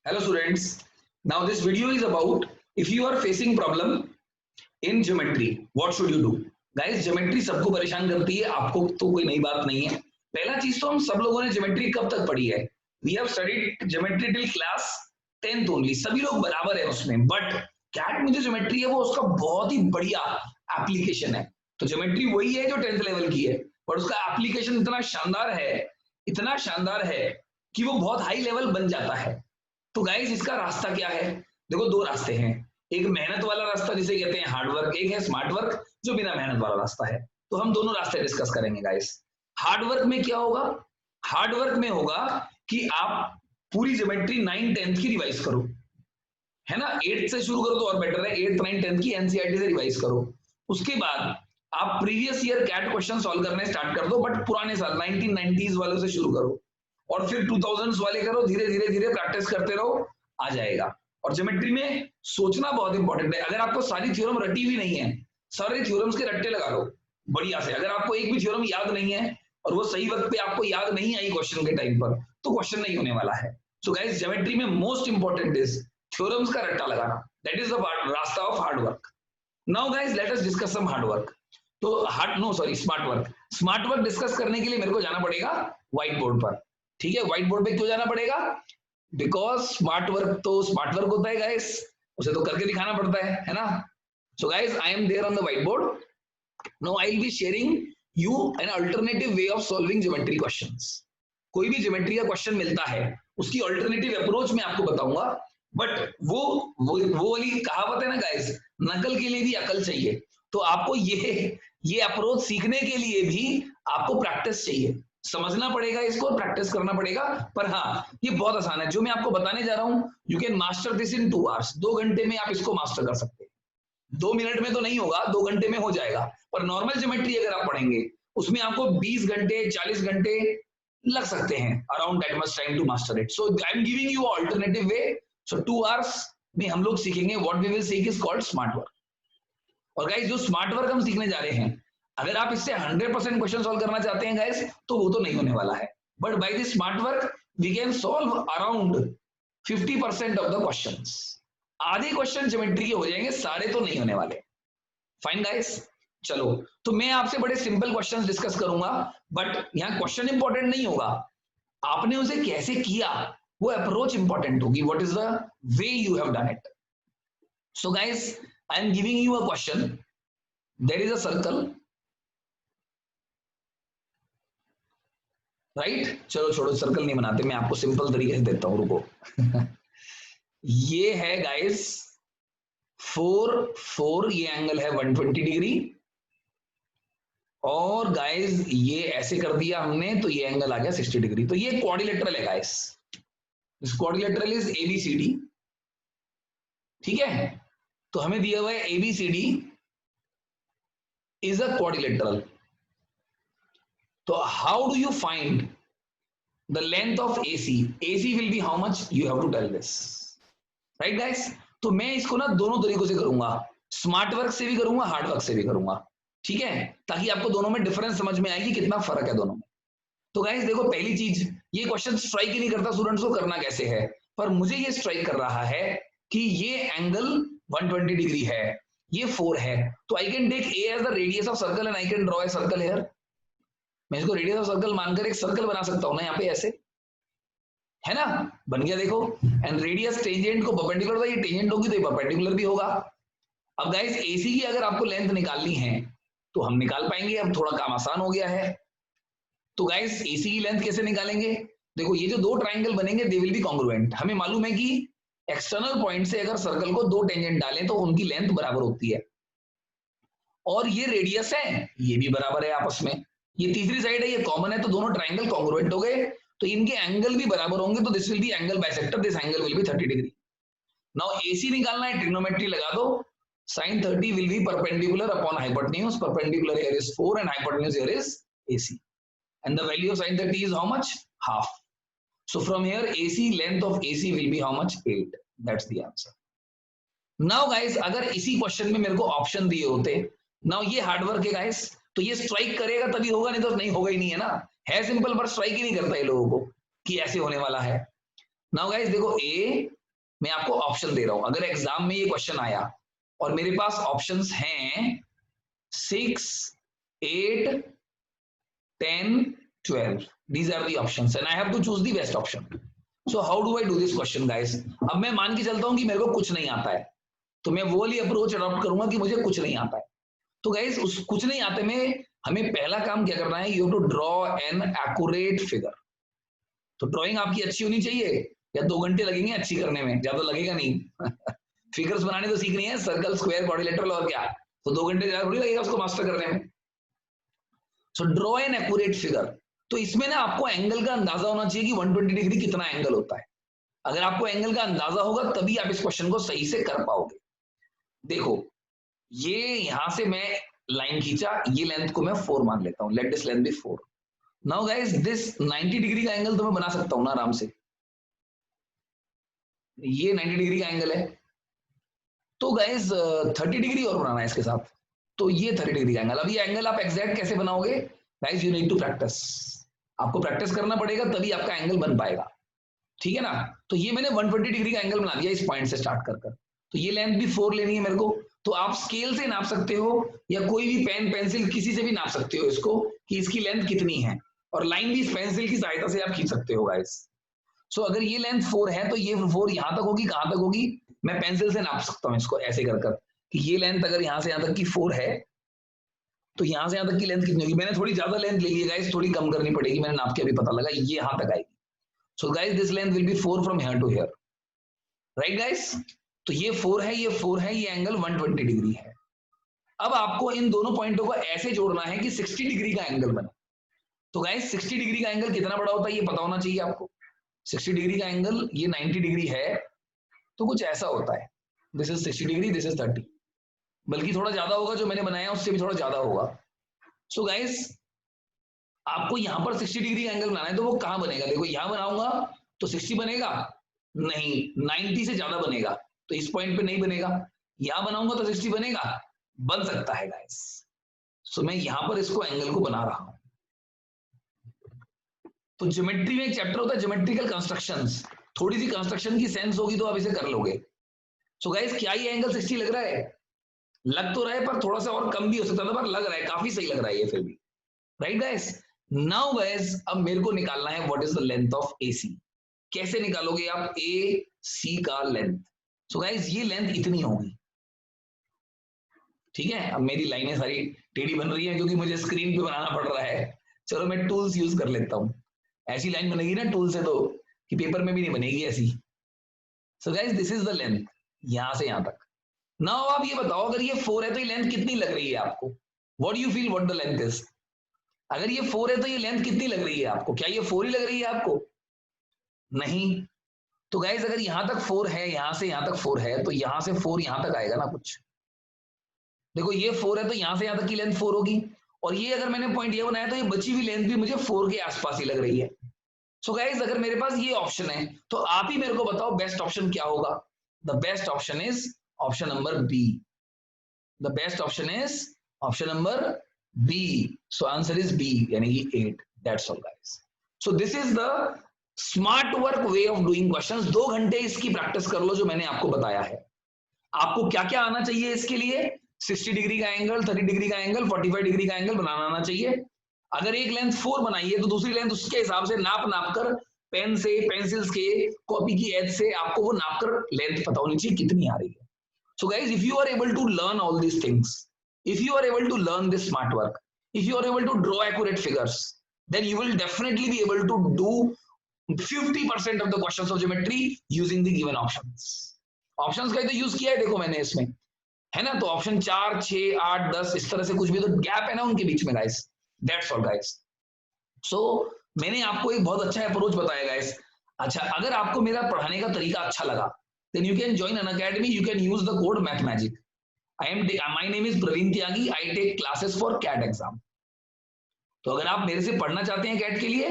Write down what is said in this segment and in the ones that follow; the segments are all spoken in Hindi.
Hello students. Now this video is about if you are facing problem in geometry, what should you do? Guys, geometry सबको परेशान करती है, आपको तो कोई नई बात नहीं है. पहला चीज तो हम सब लोगों ने geometry कब तक पढ़ी है? We have studied geometry till class 10th only. सभी लोग बराबर है उसमें. But CAT में जो geometry है वो उसका बहुत ही बढ़िया एप्लीकेशन है. तो geometry वही है जो 10th लेवल की है, पर उसका एप्लीकेशन इतना शानदार है कि वो बहुत हाई लेवल बन जाता है. तो गाइस इसका रास्ता क्या है? देखो दो रास्ते हैं. एक मेहनत वाला रास्ता जिसे कहते हैं हार्ड वर्क, एक है स्मार्ट वर्क जो बिना मेहनत वाला रास्ता है. तो हम दोनों रास्ते डिस्कस करेंगे गाइस. हार्ड वर्क में क्या होगा? हार्ड वर्क में होगा कि आप पूरी ज्योमेट्री 9 10th की रिवाइज करो, है ना. 8th से शुरू करो तो और बेटर है. 8th 9 10th की एनसीईआरटी से रिवाइज करो. उसके बाद आप previous year CAT question solve करने स्टार्ट कर दो, बट पुराने साल 1990s वालों से शुरू करो और फिर 2000s वाले करो. धीरे धीरे धीरे प्रैक्टिस करते रहो, आ जाएगा. और ज्योमेट्री में सोचना बहुत इंपॉर्टेंट है. अगर आपको सारी थ्योरम रटी हुई नहीं है, सारे थ्योरम्स के रट्टे लगा लो बढ़िया से. अगर आपको एक भी थ्योरम याद नहीं है और वो सही वक्त पे आपको याद नहीं आई क्वेश्चन के टाइम पर, तो क्वेश्चन नहीं होने वाला है. सो गाइस, ज्योमेट्री में मोस्ट इंपॉर्टेंट इज थ्योरम्स का रट्टा लगाना. दैट इज द रास्ता of hard work. Now guys let us discuss some hard work. तो smart work. Smart work discuss करने के लिए मेरे को जाना पड़ेगा व्हाइट बोर्ड पर. ठीक है, व्हाइट बोर्ड पे क्यों जाना पड़ेगा? बिकॉज स्मार्ट वर्क तो स्मार्ट वर्क होता है गाइस, उसे तो करके दिखाना पड़ता है ना. So guys, I am there on the whiteboard. Now I will be sharing you an alternative way of solving geometry questions. कोई भी ज्योमेट्री का क्वेश्चन मिलता है, उसकी अल्टरनेटिव अप्रोच मैं आपको बताऊंगा. बट वो वाली कहावत है ना गाइस, नकल के लिए भी अकल चाहिए. तो आपको ये अप्रोच सीखने के लिए भी आपको प्रैक्टिस चाहिए. समझना पड़ेगा इसको, प्रैक्टिस करना पड़ेगा. पर हाँ, ये बहुत आसान है जो मैं आपको बताने जा रहा हूं. You can master this in 2 hours. 2 घंटे में आप इसको मास्टर कर सकते हैं. 2 मिनट में तो नहीं होगा, 2 घंटे में हो जाएगा. पर नॉर्मल ज्योमेट्री अगर आप पढ़ेंगे उसमें आपको 20 घंटे 40 घंटे लग सकते हैं. Around that much time to master it. So I am giving you alternative way. So 2 hours में हम लोग सीखेंगे. व्हाट वी विल सीख इज कॉल्ड स्मार्ट वर्क. और गाइस, जो स्मार्ट वर्क हम सीखने जा रहे हैं, अगर आप इससे 100% क्वेश्चन सॉल्व करना चाहते हैं गाइस, तो वो तो नहीं होने वाला है. But by this smart work we can solve around 50% of the questions. आधे क्वेश्चन ज्योमेट्री के हो जाएंगे, सारे तो नहीं होने वाले. फाइन गाइस, चलो. तो मैं आपसे बड़े सिंपल क्वेश्चंस डिस्कस करूंगा, बट यहाँ क्वेश्चन इंपॉर्टेंट नहीं होगा, आपने उसे कैसे किया वो अप्रोच इंपॉर्टेंट होगी. What is the way you have done it. So guys, I am giving you a question. There is a circle, right. चलो छोड़ो, सर्कल नहीं बनाते, मैं आपको सिंपल तरीके से देता हूं, रुको. ये है गाइस 4 ये एंगल है 120 डिग्री. और गाइस ये ऐसे कर दिया हमने तो ये एंगल आ गया 60 डिग्री. तो ये क्वाड्रिलेटरल है guys. This quadrilateral is ABCD. ठीक है, तो हमें दिया हुआ है ABCD is a quadrilateral. So how do you find the length of AC? AC will be how much? You have to tell this. Right guys? तो मैं इसको ना दोनों तरीकों से करूंगा. स्मार्ट वर्क से भी करूंगा, हार्ड वर्क से भी करूंगा. ठीक है, ताकि आपको दोनों में डिफरेंस समझ में आएगी कितना फर्क है दोनों में. तो गाइस देखो, पहली चीज, ये क्वेश्चन स्ट्राइक ही नहीं करता स्टूडेंट्स को करना कैसे है, पर मुझे ये स्ट्राइक कर रहा है कि ये एंगल 120 डिग्री है, ये 4 है. तो I can take A as the radius of circle and I can draw a circle here. मैं इसको रेडियस ऑफ सर्कल मानकर एक सर्कल बना सकता हूं ना यहाँ पे, ऐसे, है ना. बन गया देखो. एंड रेडियस टेंजेंट को परपेंडिकुलर होता है, ये टेंजेंट होगी तो ये परपेंडिकुलर भी होगा. अब गाइस एसी की अगर आपको लेंथ निकालनी है तो हम निकाल पाएंगे. अब थोड़ा काम आसान हो गया है. तो गाइस एसी की लेंथ कैसे निकालेंगे? देखो, ये जो दो ट्राइंगल बनेंगे दे विल बी कॉन्ग्रुएंट. हमें मालूम है कि एक्सटर्नल पॉइंट से अगर सर्कल को 2 टेंजेंट डालें तो उनकी लेंथ बराबर होती है. और ये रेडियस है, ये भी बराबर है आपस में. ये तीसरी साइड है, ये कॉमन है, तो दोनों ट्राइंगल कॉन्ग्रुएंट हो गए. तो इनके एंगल भी बराबर होंगे. तो this will be angle bisector. This angle will be 30 degree. Now AC निकालना है, ट्रिग्नोमेट्री लगा दो. sin 30 will be perpendicular upon hypotenuse. Perpendicular here is 4 and hypotenuse here is AC. And the value of sin 30 is how much? Half. So from here AC, length of AC will be how much? 8. That's the answer. Now guys, अगर इसी क्वेश्चन में मेरे को ऑप्शन दिए होते, now ये हार्ड वर्क है गाइस, तो ये स्ट्राइक करेगा तभी होगा, नहीं तो नहीं होगा ही नहीं, है ना. है सिंपल, पर स्ट्राइक ही नहीं करता ये लोगों को कि ऐसे होने वाला है. नाउ गाइस देखो, ए मैं आपको ऑप्शन दे रहा हूं, अगर एग्जाम में ये क्वेश्चन आया और मेरे पास ऑप्शंस हैं 6, 8, 10, 12, these are the options and I have to choose the best option. So how do I do this question guys? अब मैं मान के चलता हूं कि मेरे को कुछ नहीं आता है, तो मैं वो वाली अप्रोच अडॉप्ट करूंगा कि मुझे कुछ नहीं आता है। तो गाइस उस कुछ नहीं आते में हमें पहला काम क्या करना है, you have to draw an accurate figure. तो ड्राइंग आपकी अच्छी होनी चाहिए, या 2 घंटे लगेंगे अच्छी करने में, ज्यादा लगेगा नहीं फिगर्स बनाने तो सीखनी है, सर्कल, स्क्वायर, क्वाड्रिलेटरल और क्या, तो 2 घंटे ज्यादा थोड़ी लगेगा उसको मास्टर करने में। So draw an accurate figure. तो इसमें ना आपको एंगल का अंदाजा होना चाहिए कि 120 डिग्री कितना एंगल होता है। अगर आपको एंगल का अंदाजा होगा तभी आप इस क्वेश्चन को सही से कर पाओगे। देखो ये यहां से मैं लाइन खींचा, ये लेंथ को मैं 4 मान लेता हूं, let this length be 4। Now guys this 90 degree का एंगल तो मैं बना सकता हूं ना आराम से, ये 90 डिग्री का एंगल है। तो गाइस 30 डिग्री और बनाना है इसके साथ, तो ये 30 डिग्री का एंगल। अब ये एंगल आप एग्जैक्ट कैसे बनाओगे guys, you need to practice, आपको प्रैक्टिस करना पड़ेगा तभी आपका एंगल बन पाएगा, ठीक है ना। तो ये मैंने 120 डिग्री का एंगल बना दिया इस पॉइंट से स्टार्ट कर कर। तो ये लेंथ भी 4 लेनी है मेरे को, तो आप स्केल से नाप सकते हो या कोई भी पेन पेंसिल किसी से भी नाप सकते हो इसको कि इसकी लेंथ कितनी है, और लाइन भी इस पेंसिल की सहायता से आप खींच सकते हो गाइस। सो अगर ये लेंथ 4 है तो ये 4 यहां तक होगी, कहां तक होगी, मैं पेंसिल से नाप सकता हूं इसको ऐसे कर कर कि ये लेंथ अगर यहां से यहां तक की 4 है तो यहां से यहां तक की लेंथ कितनी होगी। मैंने थोड़ी ज्यादा लेंथ ले ली है गाइस, थोड़ी कम करनी पड़ेगी, मैंने नाप के अभी पता लगा, ये यहां तक आएगी। So guys this length will be 4 from here to here, right guys. तो ये 4 है, ये 4 है, ये एंगल 120 डिग्री है। अब आपको इन दोनों पॉइंटों को ऐसे जोड़ना है कि 60 डिग्री का एंगल बने। तो गाइस 60 डिग्री का एंगल कितना बड़ा होता है ये पता होना चाहिए आपको। 60 डिग्री का एंगल, ये 90 डिग्री है तो कुछ ऐसा होता है, this is 60 degree, this is 30, बल्कि थोड़ा ज्यादा होगा, जो मैंने बनाया उससे भी थोड़ा ज्यादा होगा। सो गाइस आपको यहां पर 60 डिग्री का एंगल बनाना है, तो वो कहां बनेगा, देखो यहां बनाऊंगा तो 60 बनेगा नहीं, 90 से ज्यादा बनेगा, तो इस पॉइंट पे नहीं बनेगा। यहां बनाऊंगा तो 60 बनेगा, बन सकता है गाइस। सो मैं यहां पर इसको एंगल को बना रहा हूं। तो ज्योमेट्री में एक चैप्टर होता है ज्योमेट्रिकल कंस्ट्रक्शंस, थोड़ी सी कंस्ट्रक्शन की सेंस होगी तो आप इसे कर लोगे। सो गाइस क्या ये एंगल 60 लग रहा है, लग तो रहा है पर थोड़ा सा और कम भी हो सकता था, पर लग रहा है, काफी सही लग रहा है ये फिर भी, राइट गाइस। नाउ गाइस अब मेरे को निकालना है what is the length of AC। कैसे निकालोगे आप AC का लेंथ। सो गाइस ये लेंथ इतनी होगी, ठीक है। अब मेरी लाइनें सारी टेढ़ी बन रही है क्योंकि मुझे स्क्रीन पे बनाना पड़ रहा है, चलो मैं टूल्स यूज कर लेता हूं। ऐसी लाइन बनेगी ना टूल से तो कि पेपर में भी नहीं बनेगी ऐसी। सो guys this is the length यहां से यहां तक। नाउ आप ये बताओ अगर ये 4 है तो ये लेंथ कितनी लग रही है आपको, what do you feel what the length is. अगर ये 4 है तो ये लेंथ कितनी लग रही है आपको, क्या ये 4 ही लग रही है आपको, नहीं। तो गाइस अगर यहां तक 4 है, यहां से यहां तक 4 है, तो यहां से 4 यहां तक आएगा ना कुछ। देखो ये 4 है तो यहां से यहां तक की लेंथ 4 होगी, और ये अगर मैंने पॉइंट ये बनाया तो ये बची हुई लेंथ भी मुझे 4 के आसपास ही लग रही है। सो गाइस अगर मेरे पास ये ऑप्शन है तो आप ही मेरे को बताओ बेस्ट ऑप्शन क्या होगा। The best option is option number B, the best option is option number B. So answer is B, यानी कि 8। That's all guys. So this is the smart work way of doing questions. 2 घंटे इसकी प्रैक्टिस कर लो जो मैंने आपको बताया है। आपको क्या क्या आना चाहिए इसके लिए, 60 डिग्री का एंगल, 30 डिग्री का एंगल, 45 डिग्री का एंगल बनाना आना चाहिए। अगर एक लेंथ 4 बनाई है तो दूसरी लेंथ उसके हिसाब से नाप नाप कर, पेन से, पेंसिल्स के, कॉपी की एज से आपको वो नाप कर लेंथ पता होनी चाहिए कितनी आ रही है। So guys if you are able to learn all these things, if you are able to learn this smart work, if you are able to draw accurate figures, then you will definitely be able to do 50% of the questions of geometry using the given options. Options का तो यूज किया है देखो मैंने इसमें, है ना। तो ऑप्शन 4, 6, 8, 10 इस तरह से कुछ भी तो गैप है ना उनके बीच में guys. That's all guys. So मैंने आपको एक बहुत अच्छा अप्रोच बताया गाइस। अच्छा अगर आपको मेरा पढ़ाने का तरीका अच्छा लगा then you can join Unacademy, you can use the code mathmagic. My name is Praveen Tyagi, I take classes for CAT exam. तो अगर आप मेरे से पढ़ना चाहते हैं कैट के लिए,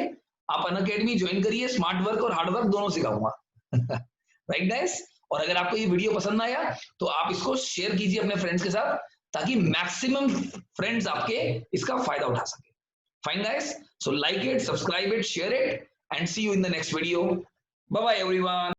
आप अनअकैडमी ज्वाइन करिए, स्मार्ट वर्क और हार्ड वर्क दोनों सिखाऊंगा राइट गाइस। और अगर आपको ये वीडियो पसंद आया तो आप इसको शेयर कीजिए अपने फ्रेंड्स के साथ, ताकि मैक्सिमम फ्रेंड्स आपके इसका फायदा उठा सके। Fine guys, so like it, subscribe it, share it, and see you in the next video. Bye bye everyone.